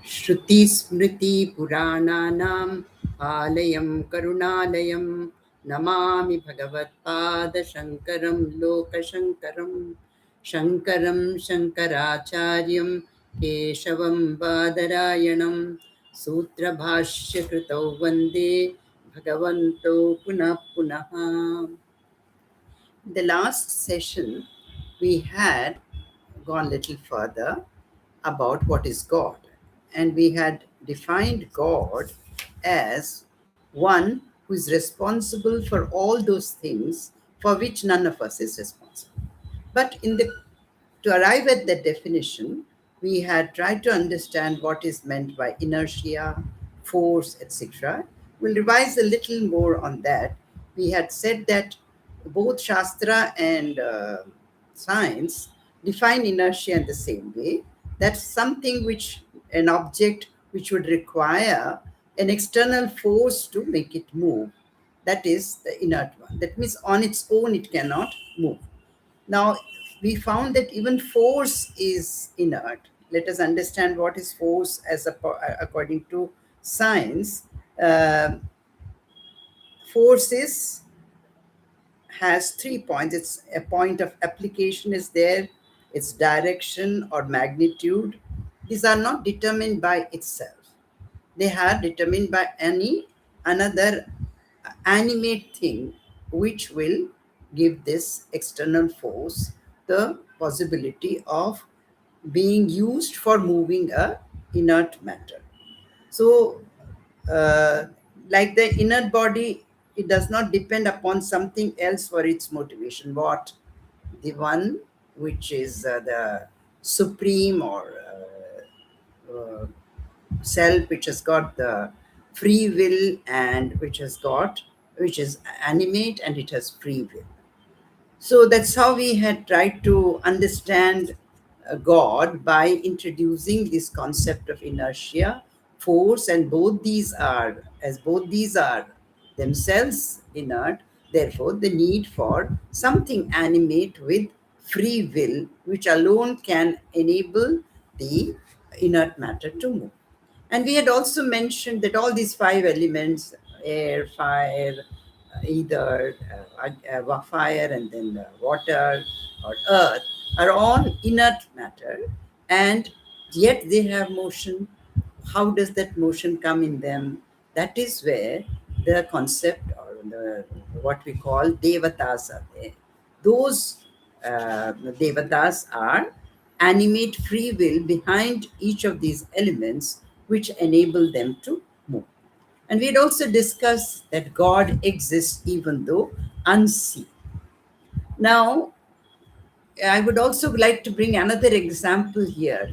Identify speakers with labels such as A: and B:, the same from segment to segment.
A: Shruti Smriti Purananam Alayam Karunalayam Namami Bhagavatpada Shankaram Lokashankaram Shankaram Shankaracharyam Keshavam Badarayanam Sutra Bhashya Kritau Vande Bhagavanto Punah Punaha. The last session we had gone a little further about what is God. And we had defined God as one who is responsible for all those things for which none of us is responsible. But to arrive at that definition, we had tried to understand what is meant by inertia, force, etc. We'll revise a little more on that. We had said that both Shastra and science define inertia in the same way. That's something which, an object which would require an external force to make it move. That is the inert one. That means on its own it cannot move. Now, we found that even force is inert. Let us understand what is force according to science. Force has 3 points. It's a point of application is there, its direction or magnitude. These are not determined by itself. They are determined by any another animate thing which will give this external force the possibility of being used for moving a inert matter. So like the inert body, it does not depend upon something else for its motivation. What? The one which is the supreme or self, which has got the free will and which is animate and it has free will. So that's how we had tried to understand God by introducing this concept of inertia, force, and both these are themselves inert. Therefore, the need for something animate with free will, which alone can enable the inert matter to move. And we had also mentioned that all these five elements, air, fire, either fire and then water or earth, are all inert matter, and yet they have motion. How does that motion come in them? That is where the concept or what we call Devatas are there. Those Devatas are animate free will behind each of these elements which enable them to move. And we'd also discussed that God exists even though unseen. Now, I would also like to bring another example here,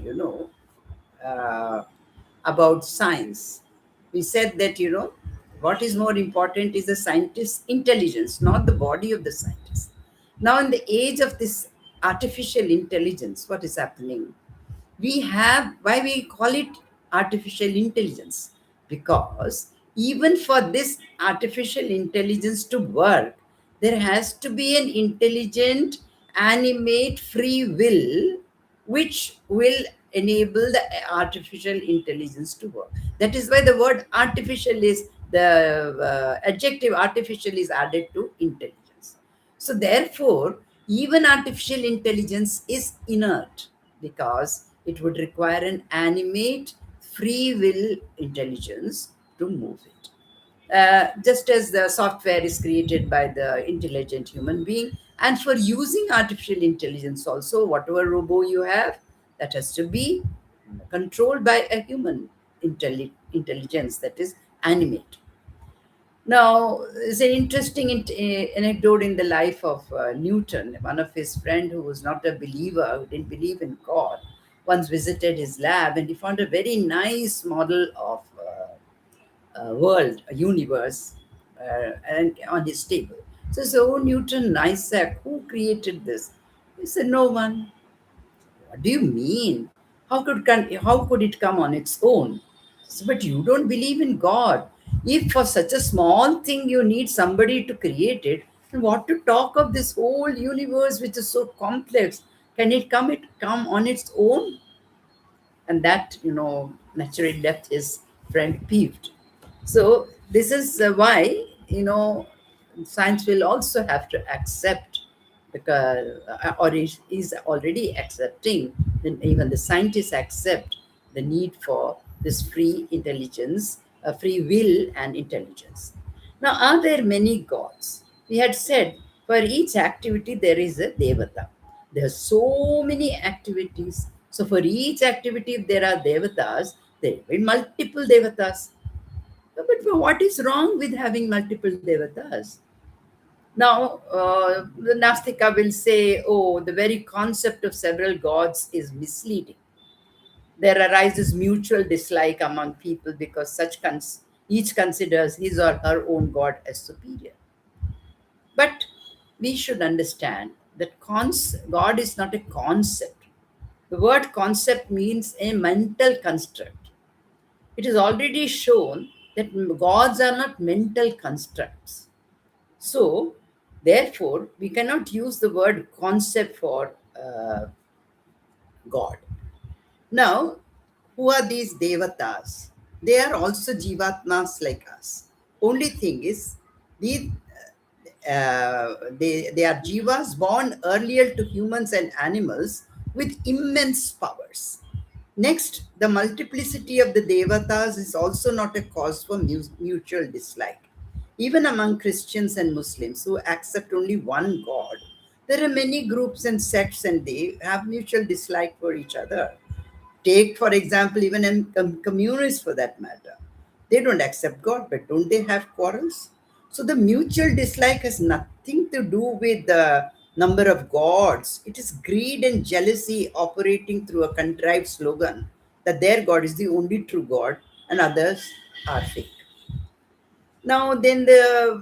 A: about science. We said that, what is more important is the scientist's intelligence, not the body of the scientist. Now, in the age of this artificial intelligence, what is happening? Why we call it artificial intelligence? Because even for this artificial intelligence to work, there has to be an intelligent, animate, free will, which will enable the artificial intelligence to work. That is why the word artificial is the adjective artificial is added to intelligence. So therefore, even artificial intelligence is inert because it would require an animate, free will intelligence to move it. Just as the software is created by the intelligent human being, and for using artificial intelligence also, whatever robo you have, that has to be controlled by a human intelligence that is animate. Now, it's an interesting anecdote in the life of Newton. One of his friend who was not a believer, who didn't believe in God, once visited his lab and he found a very nice model of world, a universe, and on his table. So, Newton, Isaac, who created this? He said, no one. What do you mean? How could it come on its own? But you don't believe in God. If for such a small thing you need somebody to create it, then what to talk of this whole universe which is so complex? Can it come on its own? and that, naturally left his friend peeved. So this is why, science will also have to accept, because or is already accepting, then even the scientists accept the need for this free intelligence, free will and intelligence. Now, are there many gods? We had said for each activity there is a devata. There are so many activities. So for each activity, if there are devatas, there will be multiple devatas. But what is wrong with having multiple devatas? Now, the Nastika will say, oh, the very concept of several gods is misleading. There arises mutual dislike among people because each considers his or her own god as superior. But we should understand that God is not a concept. The word concept means a mental construct. It is already shown that gods are not mental constructs. So, therefore, we cannot use the word concept for God. Now, who are these devatas? They are also jivatmas like us. Only thing is, these they are jivas born earlier to humans and animals with immense powers. Next, the multiplicity of the devatas is also not a cause for mutual dislike. Even among Christians and Muslims who accept only one God, there are many groups and sects and they have mutual dislike for each other. Take, for example, even in communists for that matter. They don't accept God, but don't they have quarrels? So the mutual dislike has nothing to do with the number of gods. It is greed and jealousy operating through a contrived slogan that their God is the only true God and others are fake. Now, then the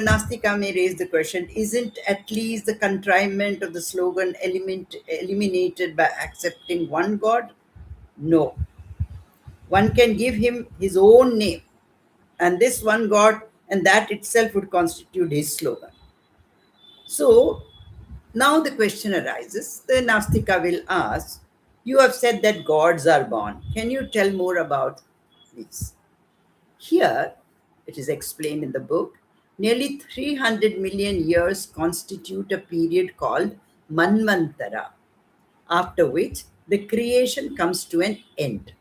A: Nastika may raise the question, isn't at least the contrivement of the slogan eliminated by accepting one God? No. One can give him his own name, and this one God, and that itself would constitute his slogan. So now the question arises, the Nastika will ask, you have said that gods are born. Can you tell more about this? Here, it is explained in the book, nearly 300 million years constitute a period called Manvantara, after which the creation comes to an end.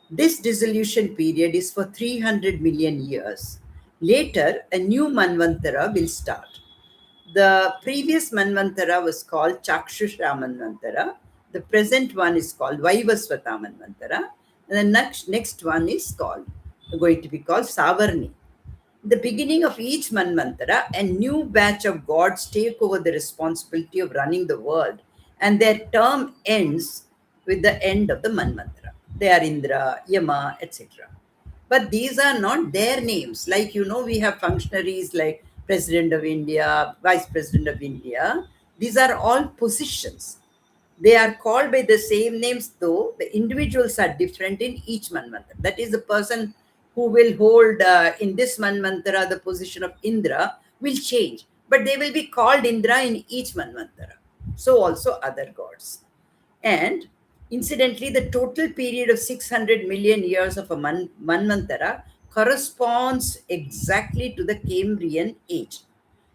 A: This dissolution period is for 300 million years. Later, a new Manvantara will start. The previous Manvantara was called Chakshusha Manvantara. The present one is called Vaivasvata Manvantara. And the next one is going to be called Savarni. The beginning of each Manvantara, a new batch of gods take over the responsibility of running the world, and their term ends with the end of the Manvantara. They are Indra, Yama, etc. But these are not their names. Like, we have functionaries like President of India, Vice President of India. These are all positions. They are called by the same names, though the individuals are different in each Manvantara. That is, the person who will hold in this Manvantara the position of Indra will change, but they will be called Indra in each Manvantara. So also other gods. And incidentally, the total period of 600 million years of a Manvantara corresponds exactly to the Cambrian age.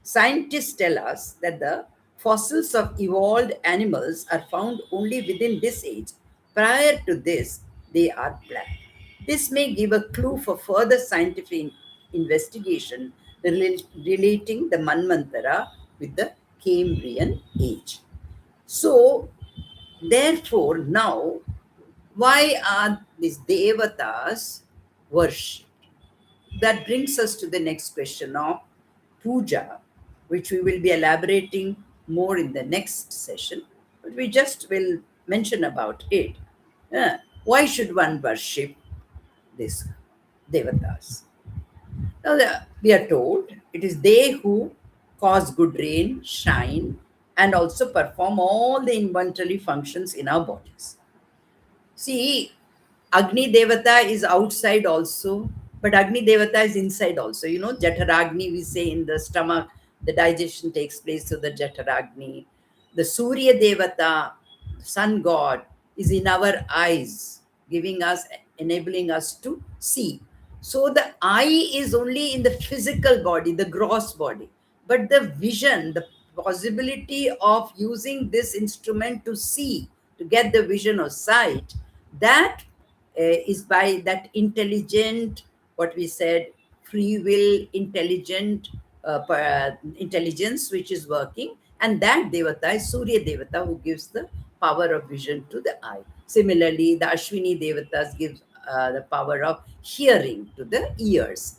A: Scientists tell us that the fossils of evolved animals are found only within this age. Prior to this, they are black. This may give a clue for further scientific investigation relating the Manvantara with the Cambrian age. So, therefore, now, why are these devatas worshipped? That brings us to the next question of puja, which we will be elaborating more in the next session, but we just will mention about it. Why should one worship these devatas? Now, we are told it is they who cause good rain, shine, and also perform all the involuntary functions in our bodies. See, Agni Devata is outside also, but Agni Devata is inside also. Jataragni, we say in the stomach, the digestion takes place through the Jataragni. The Surya Devata, sun god, is in our eyes, giving us, enabling us to see. So the eye is only in the physical body, the gross body, but the vision, the possibility of using this instrument to see, to get the vision of sight, that is by that intelligent, what we said, free will, intelligent intelligence which is working, and that devata is Surya Devata, who gives the power of vision to the eye. Similarly, the Ashwini Devatas gives the power of hearing to the ears.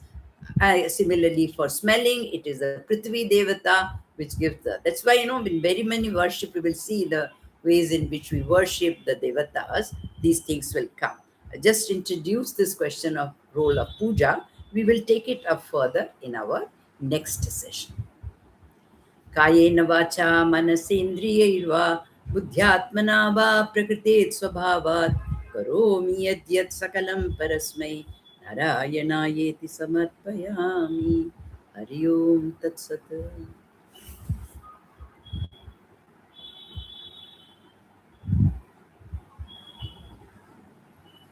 A: Similarly, for smelling, it is a Prithvi Devata which gives the. That's why, in very many worship, we will see the ways in which we worship the Devatas, these things will come. I just introduce this question of role of puja. We will take it up further in our next session. कायेन वाचा मनसेन्द्रियैर्वा बुद्ध्यात्मना वा प्रकृते स्वभावात् करोमि यद्यत् सकलं परस्मै नारायणायेति समर्पयामि. हरि ओम तत्सत्.